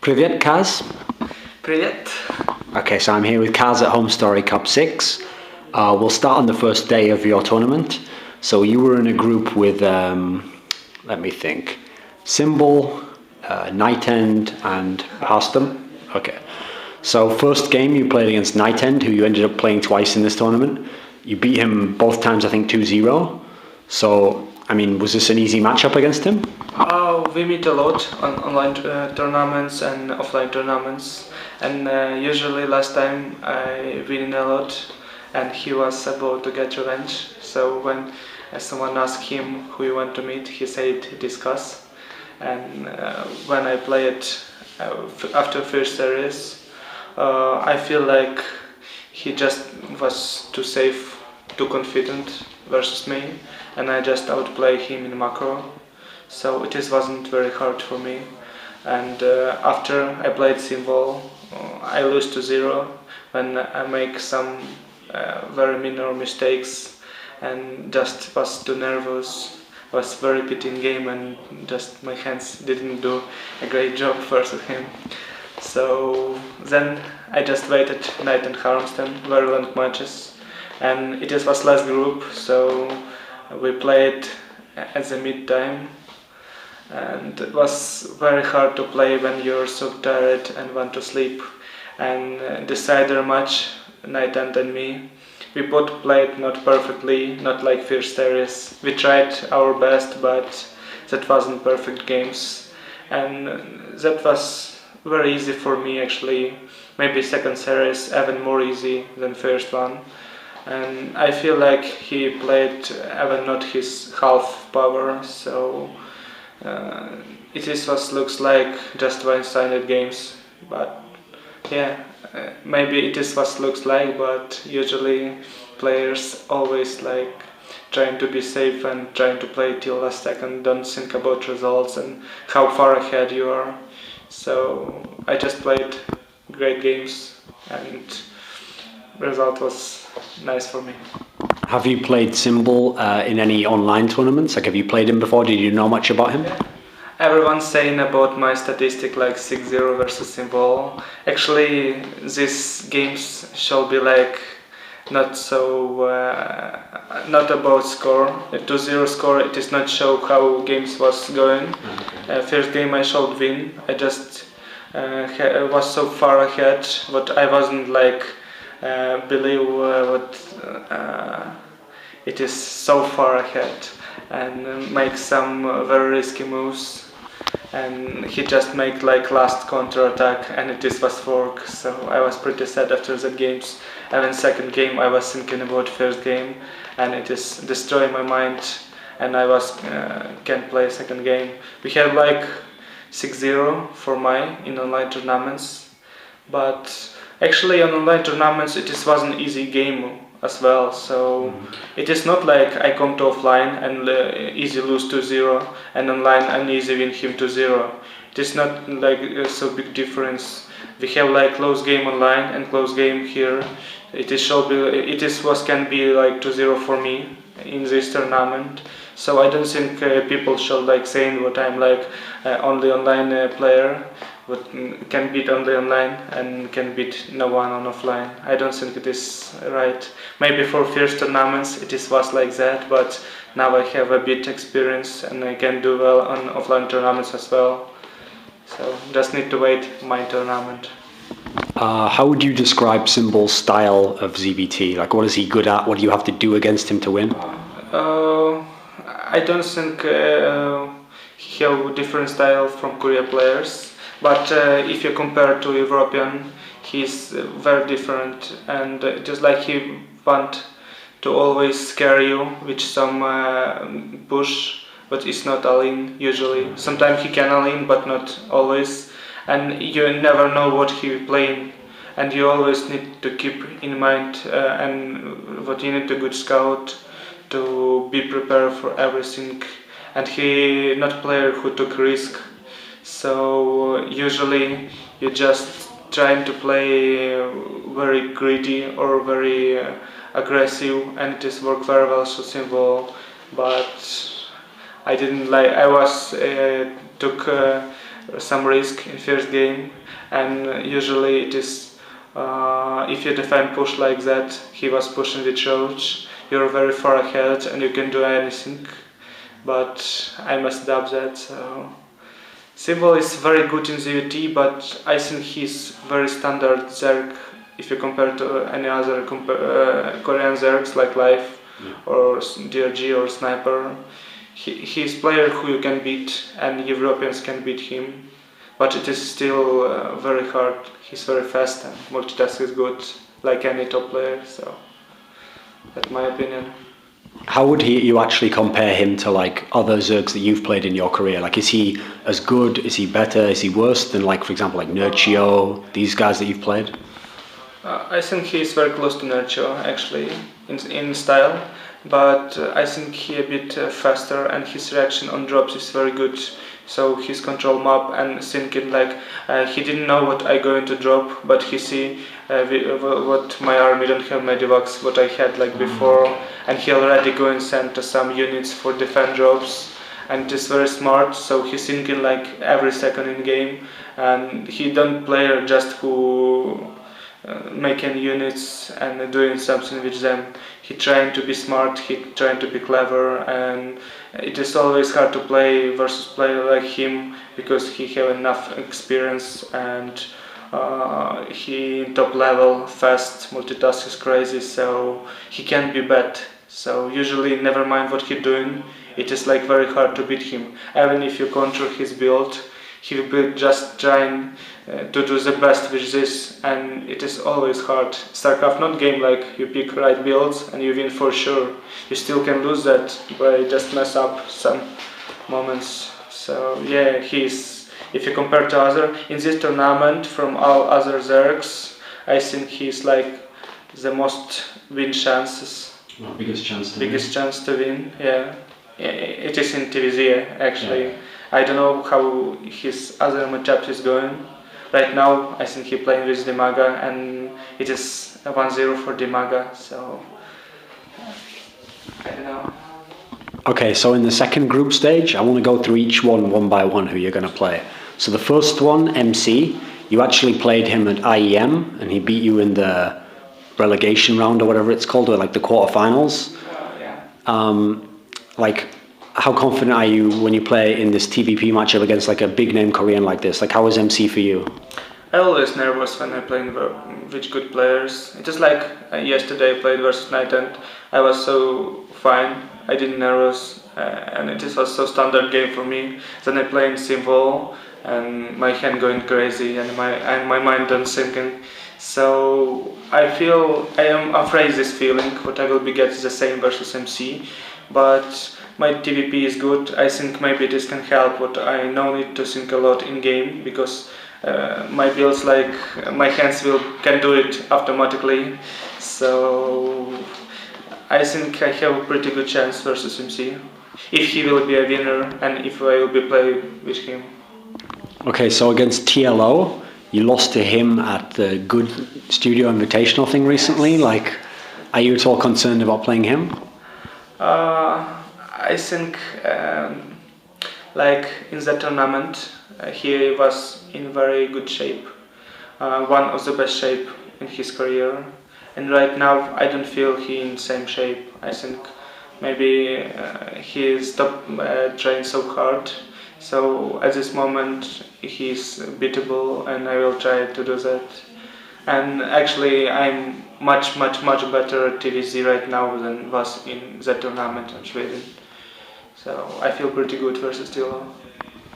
Привет, Kaz. Привет. Okay, so I'm here with Kaz at HomeStory Cup VI. We'll start on the first day of your tournament. So you were in a group with, let me think, Symbol, Night End, and Hastam. Okay. So first game you played against Night End, who you ended up playing twice in this tournament. You beat him both times, I think, 2-0. So, I mean, was this an easy matchup against him? We meet a lot on online tournaments and offline tournaments, and usually last time I win a lot, and he was about to get revenge. So when someone asked him who you want to meet, he said discuss. And when I played after first series, I feel like he just was too safe, too confident versus me, and I just outplay him in macro. So it wasn't very hard for me. And after I played Symbol, I lose to 0 when I make some very minor mistakes and just was too nervous. Was very pitting game and just my hands didn't do a great job versus him. So then I just waited Night and Harmston, very long matches, and it was last group, so we played at the mid time, and it was very hard to play when you're so tired and want to sleep. And decider match, Night and me, we both played not perfectly, not like first series. We tried our best, but that wasn't perfect games, and that was very easy for me actually. Maybe second series even more easy than first one. And I feel like he played even not his half power, so it was looks like just one-sided games. But yeah, maybe it was looks like, but usually players always like trying to be safe and trying to play till last second, don't think about results and how far ahead you are. So I just played great games and result was nice for me. Have you played Symbol in any online tournaments? Like, have you played him before? Did you know much about him? Everyone's saying about my statistic like 6-0 versus Symbol. Actually, these games shall be like not so not about score. A 2-0 score, it is not show how games was going. First game I should win. I just was so far ahead, but I wasn't like believe what it is so far ahead, and make some very risky moves, and he just make like last counter attack and it was fork. So I was pretty sad after that games, and in second game I was thinking about first game and it is destroying my mind, and I was can't play second game. We had like 6-0 for my in online tournaments, but actually on online tournaments it wasn't easy game as well, so it is not like I come to offline and easy lose 2-0 and online and easy win him 2-0. It is not like so big difference. We have like close game online and close game here. It can be like 2-0 for me in this tournament. So I don't think people should like saying what I'm like only online player, but can beat only online and can beat no one on offline. I don't think it is right. Maybe for first tournaments it was like that, but now I have a bit experience and I can do well on offline tournaments as well. So just need to wait my tournament. How would you describe Symbol's style of ZBT? Like, what is he good at? What do you have to do against him to win? I don't think he have different style from Korea players, but if you compare to European, he's very different, and just like he want to always scare you with some push, but it's not all-in usually. Sometimes he can all-in, but not always, and you never know what he will playing, and you always need to keep in mind and what you need to good scout to be prepared for everything. And he not player who took risk, so usually you just trying to play very greedy or very aggressive, and it is work very well so Symbol. But I didn't like. I was took some risk in first game, and usually it is if you defend push like that, he was pushing with roach, you're very far ahead and you can do anything, but I messed up that. So Symbol is very good in TvT, but I think he's very standard Zerg if you compare to any other Korean Zergs like Life or DRG or Sniper. He's player who you can beat and Europeans can beat him, but it is still very hard. He's very fast and multitask is good like any top player, so that's my opinion. How would you actually compare him to like other Zergs that you've played in your career? Like, is he as good? Is he better? Is he worse than, like, for example, like Nurchio, these guys that you've played? I think he is very close to Nurchio actually in style, but I think he a bit faster and his reaction on drops is very good. So his control map and thinking like he didn't know what I going to drop, but he see what my army don't have medivacs, what I had like before, and he already go and send some units for defend drops, and it is very smart. So he's thinking like every second in game, and he don't play just who making units and doing something with them. He trying to be smart, he trying to be clever, and it is always hard to play versus player like him because he have enough experience and he top level, fast, multitask is crazy, so he can be bad. So usually never mind what he doing, it is like very hard to beat him. Even if you control his build, he will be just trying to do the best with this, and it is always hard. StarCraft not game like you pick right builds and you win for sure. You still can lose that by just mess up some moments. So yeah, he's, if you compare to other in this tournament from all other Zergs, I think he's like the most win chances. Biggest chance to win. Yeah, it is in TvT actually. Yeah. I don't know how his other matchup is going. Right now, I think he playing with Dimaga, and it is 1-0 for Dimaga. So I don't know. Okay, so in the second group stage, I want to go through each one by one who you're going to play. So the first one, MC, you actually played him at IEM, and he beat you in the relegation round or whatever it's called, or like the quarterfinals. Like, how confident are you when you play in this TVP matchup against like a big name Korean like this? Like, how is MC for you? I'm always nervous when I play with good players. It is like yesterday I played versus Night and I was so fine. I didn't nervous and it was so standard game for me. Then I play in Symbol and my hand going crazy and my mind done thinking. So I feel I am afraid this feeling what I will be get the same versus MC, but my TVP is good. I think maybe this can help. What I no need to think a lot in game because my builds like my hands can do it automatically. So I think I have a pretty good chance versus MC if he will be a winner and if I will be play with him. Okay, so against TLO, you lost to him at the Good Studio Invitational thing recently. Like, are you at all concerned about playing him? I think like in the tournament he was in very good shape, one of the best shape in his career, and right now I don't feel he in same shape. I think maybe he stopped training so hard, so at this moment he's beatable and I will try to do that. And actually I'm much better at TvT right now than was in that tournament in Sweden. So I feel pretty good versus TLO.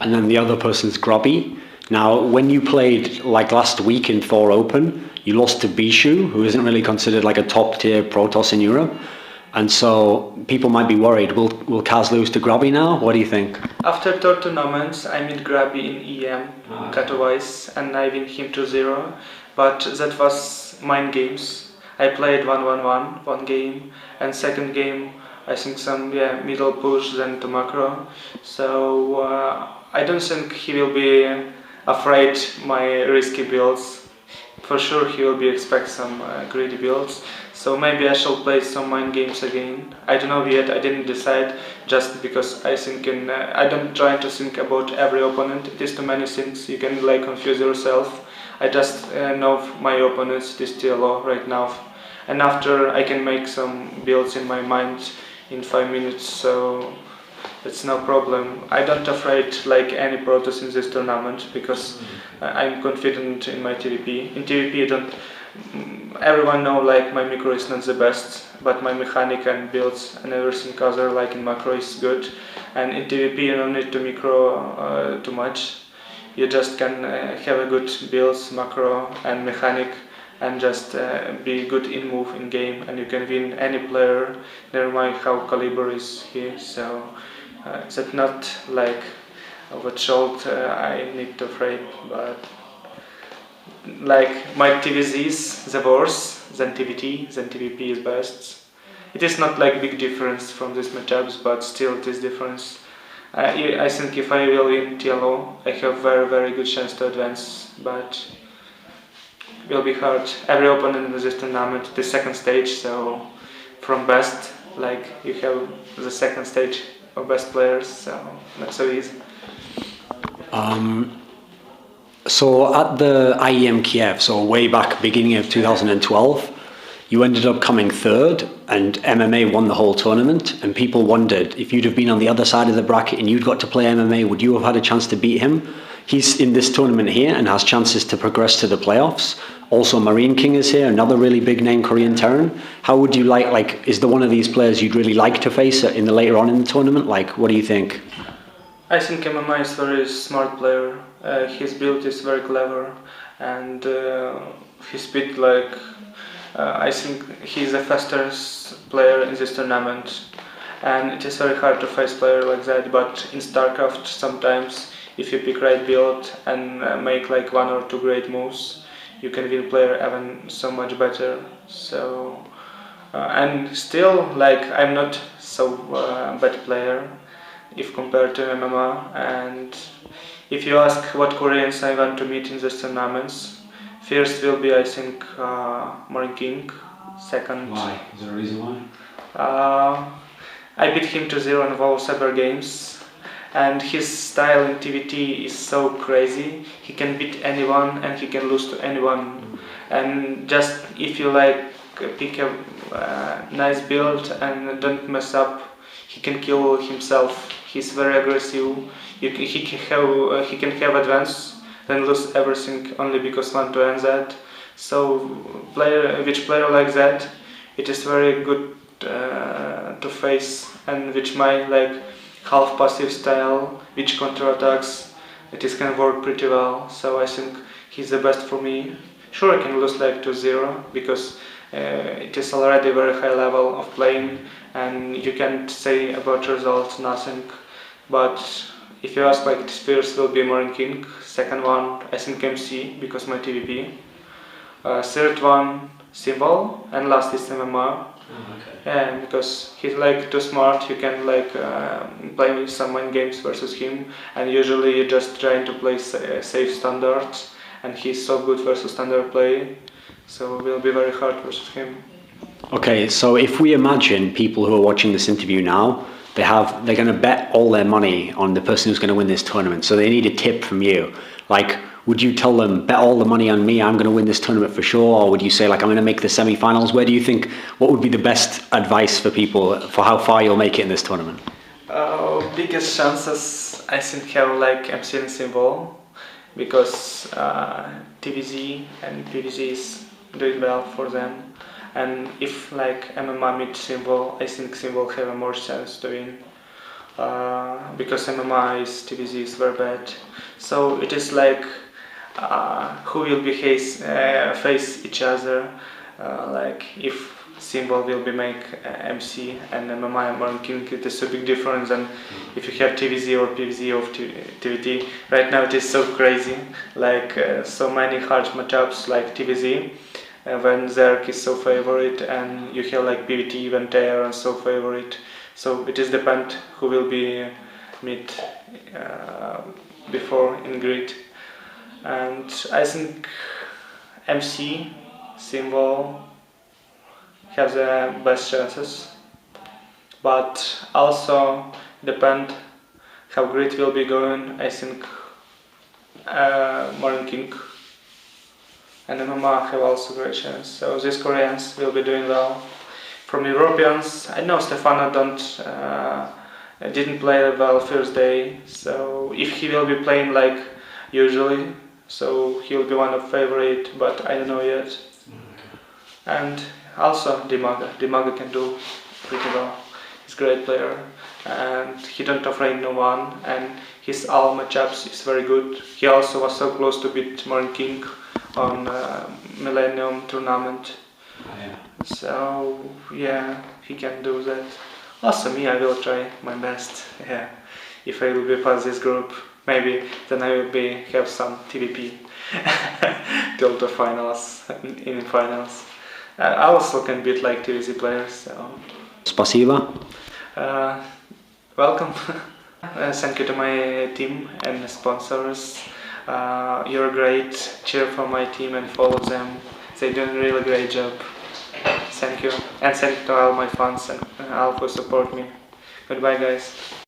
And then the other person's Grubby. Now, when you played like last week in Thor Open, you lost to Bishu, who isn't really considered like a top tier Protoss in Europe. And so people might be worried, will Kaz lose to Grubby now? What do you think? After Thor tournaments, I meet Grubby in EM, Katowice, and I win him 2-0. But that was mind games. I played 1-1-1 one game, and second game I think some middle push then to macro. So I don't think he will be afraid my risky builds. for sure he will be expect some greedy builds. So maybe I shall play some mind games again. I don't know yet. I didn't decide just because I think I don't try to think about every opponent. It is too many things. You can like confuse yourself. I just know my opponents. It is TLO right now, and after I can make some builds in my mind in 5 minutes. So it's no problem. I don't afraid like any Protoss in this tournament because I'm confident in my TvP. In TvP, I don't. Everyone know like my micro is not the best, but my mechanic and builds and everything other like in macro is good. And in TvP, you don't need to micro too much. You just can have a good builds, macro and mechanic, and just be good in move in game, and you can win any player. Never mind how caliber is here. So. It's not like what shot I need to afraid, but like my TvZ is the worst, then TvT, then TvP is best. It is not like big difference from these matchups, but still it is difference. I think if I will win TLO, I have very good chance to advance, but it will be hard. Every opponent in this tournament, the second stage, so from best, like you have the second stage of best players, so not so easy. So at the IEM Kiev, so way back beginning of 2012, you ended up coming third, and MMA won the whole tournament. And people wondered if you'd have been on the other side of the bracket and you'd got to play MMA, would you have had a chance to beat him? He's in this tournament here and has chances to progress to the playoffs. Also, MarineKing is here, another really big name Korean Terran. How would you like, is there one of these players you'd really like to face in the later on in the tournament? Like, what do you think? I think MMA is very smart player. His build is very clever, and his speed, like, I think he's the fastest player in this tournament. And it is very hard to face player like that, but in StarCraft sometimes if you pick right build and make like 1 or 2 great moves, you can win player even so much better. So and still like I'm not so bad player if compared to MMA. And if you ask what Koreans I want to meet in these tournaments, first will be I think MarineKing, second. Why? Is there a reason why? I beat him to 0 in all cyber games, and his style in TvT is so crazy. He can beat anyone and he can lose to anyone. And just if you like pick a nice build and don't mess up, he can kill himself. He's very aggressive. He can have advance, then lose everything only because want to end that. So which player like that, it is very good to face, and which my like half passive style, which counter attacks, it is can work pretty well. So I think he's the best for me. Sure, I can lose like 2-0 because it is already very high level of playing, and you can't say about results nothing. But if you ask, like, first will be MarineKing, second one I think MC because my TvP, third one Symbol, and last is MMR. Okay. Yeah, because he's like too smart. You can like play some mind games versus him, and usually you're just trying to play safe standards, and he's so good versus standard play, so it will be very hard versus him. Okay, so if we imagine people who are watching this interview now, they're going to bet all their money on the person who's going to win this tournament, so they need a tip from you. Like, would you tell them, bet all the money on me, I'm going to win this tournament for sure? Or would you say, like, I'm going to make the semi-finals? Where do you think, what would be the best advice for people for how far you'll make it in this tournament? Biggest chances, I think, have like MC and Symbol, because TvZ and PvZ is doing well for them. And if like MMA meet Symbol, I think Symbol have a more chance to win. Because MMA is TvZ is very bad. So it is like who will be face each other. Like if Symbol will be make MC and MMA and MarineKing, it is a big difference than if you have TvZ or PvZ of TvT. Right now it is so crazy, like so many hard matchups like TvZ. When Zerk is so favorite, and you have like PvT when Tear and so favorite. So it is depend who will be meet before in grid. And I think MC symbol have the best chances, but also depend how great will be going. I think MarineKing and MMA have also great chance. So these Koreans will be doing well. From Europeans, I know Stefano didn't play well first day, so if he will be playing like usually, so he will be one of favorite, but I don't know yet. And also Dimaga can do pretty well. He's a great player and he don't afraid no one, and his all matchups is very good. He also was so close to beat MarineKing on Millennium tournament. So yeah, he can do that. Also me, I will try my best. Yeah, if I will be part of this group, maybe then I will have some TvT till the finals. In finals, I also can beat like TvT players. So. Спасибо. Welcome. Thank you to my team and sponsors. You're great. Cheer for my team and follow them. They're doing a really great job. Thank you. And thank you to all my fans and all who support me. Goodbye, guys.